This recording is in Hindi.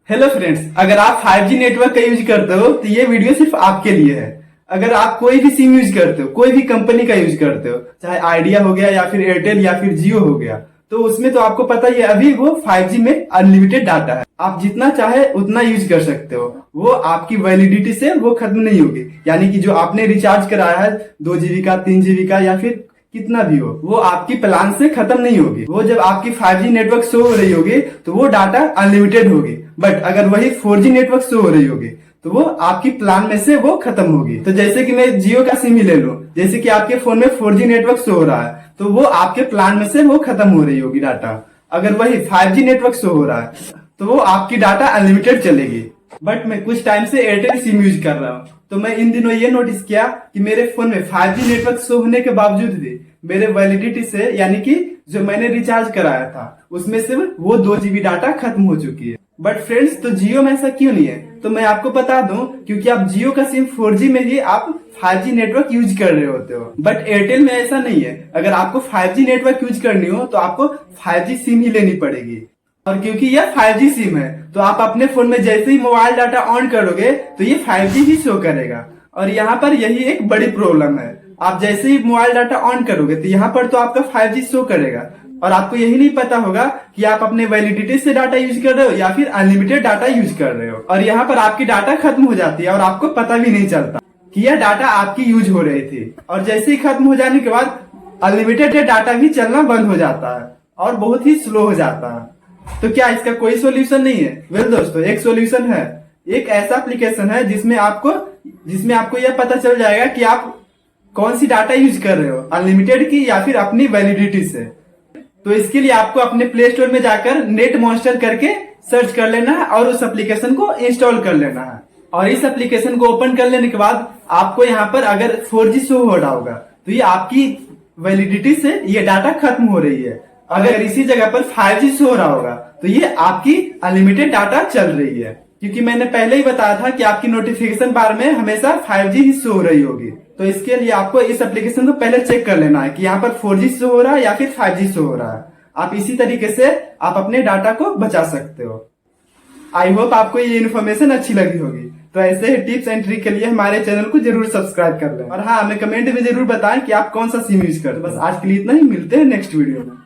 हेलो फ्रेंड्स, अगर आप 5G नेटवर्क का यूज करते हो तो ये वीडियो सिर्फ आपके लिए है। अगर आप कोई भी सिम यूज करते हो, कोई भी कंपनी का यूज करते हो, चाहे आइडिया हो गया या फिर एयरटेल या फिर जियो हो गया, तो उसमें तो आपको पता ही है अभी वो 5G में अनलिमिटेड डाटा है। आप जितना चाहे उतना यूज कर सकते हो, वो आपकी वैलिडिटी से वो खत्म नहीं होगी। यानी कि जो आपने रिचार्ज कराया है 2 GB का, 3 GB का या फिर कितना भी हो, वो आपकी प्लान से खत्म नहीं होगी। वो जब आपकी 5G नेटवर्क शो हो रही होगी तो वो डाटा अनलिमिटेड होगी। बट अगर वही 4G नेटवर्क शो हो रही होगी तो वो आपकी प्लान में से वो खत्म होगी। तो जैसे कि मैं जियो का सिम ही ले लूं, जैसे कि आपके फोन में 4G नेटवर्क शो हो रहा है तो वो आपके प्लान में से वो खत्म हो रही होगी डाटा। अगर वही 5G नेटवर्क शो हो रहा है तो वो आपकी डाटा अनलिमिटेड चलेगी। बट मैं कुछ टाइम से एयरटेल सिम यूज कर रहा हूँ, तो मैं इन दिनों ये नोटिस किया कि मेरे फोन में 5G नेटवर्क शो होने के बावजूद भी मेरे वैलिडिटी से, यानी कि जो मैंने रिचार्ज कराया था उसमें से वो 2 GB डाटा खत्म हो चुकी है। बट फ्रेंड्स, तो जियो में ऐसा क्यों नहीं है? तो मैं आपको बता दूं, क्योंकि आप जियो का सिम 4G में ही आप 5G नेटवर्क यूज कर रहे होते हो। बट एयरटेल में ऐसा नहीं है। अगर आपको 5G नेटवर्क यूज करनी हो तो आपको 5G सिम ही लेनी पड़ेगी। और क्योंकि यह 5G सिम है तो आप अपने फोन में जैसे ही मोबाइल डाटा ऑन करोगे तो ये 5G ही शो करेगा। और यहाँ पर यही एक बड़ी प्रॉब्लम है। आप जैसे ही मोबाइल डाटा ऑन करोगे तो यहाँ पर तो आपका 5G शो करेगा और आपको यही नहीं पता होगा कि आप अपने वैलिडिटी से डाटा यूज कर रहे हो या फिर अनलिमिटेड डाटा यूज कर रहे हो। और यहाँ पर आपकी डाटा खत्म हो जाती है और आपको पता भी नहीं चलता कि यह डाटा आपकी यूज हो रही थी। और जैसे ही खत्म हो जाने के बाद अनलिमिटेड डाटा भी चलना बंद हो जाता है और बहुत ही स्लो हो जाता है। तो क्या इसका कोई सोल्यूशन नहीं है? वेल दोस्तों, एक सोल्यूशन है। एक ऐसा एप्लीकेशन है जिसमें आपको यह पता चल जाएगा कि आप कौन सी डाटा यूज कर रहे हो, अनलिमिटेड की या फिर अपनी वैलिडिटी से। तो इसके लिए आपको अपने प्ले स्टोर में जाकर नेट मॉन्स्टर करके सर्च कर लेना है और उस एप्लीकेशन को इंस्टॉल कर लेना है। और इस एप्लीकेशन को ओपन कर लेने के बाद आपको यहाँ पर अगर 4G शो हो रहा होगा तो ये आपकी वैलिडिटी से ये डाटा खत्म हो रही है। अगर इसी जगह पर 5G शो हो रहा होगा तो ये आपकी अनलिमिटेड डाटा चल रही है। क्योंकि मैंने पहले ही बताया था कि आपकी नोटिफिकेशन बार में हमेशा 5G ही शो हो रही होगी। तो इसके लिए आपको इस एप्लीकेशन को पहले चेक कर लेना है कि यहाँ पर 4G शो हो रहा है या फिर 5G शो हो रहा है। आप इसी तरीके से आप अपने डाटा को बचा सकते हो। आई होप आपको ये इन्फॉर्मेशन अच्छी लगी होगी। तो ऐसे ही टिप्स एंड ट्रिक के लिए हमारे चैनल को जरूर सब्सक्राइब कर लें। और हाँ, हमें कमेंट में जरूर बताएं कि आप कौन सा सिम यूज करते हो। बस आज के लिए इतना ही, मिलते हैं नेक्स्ट वीडियो में।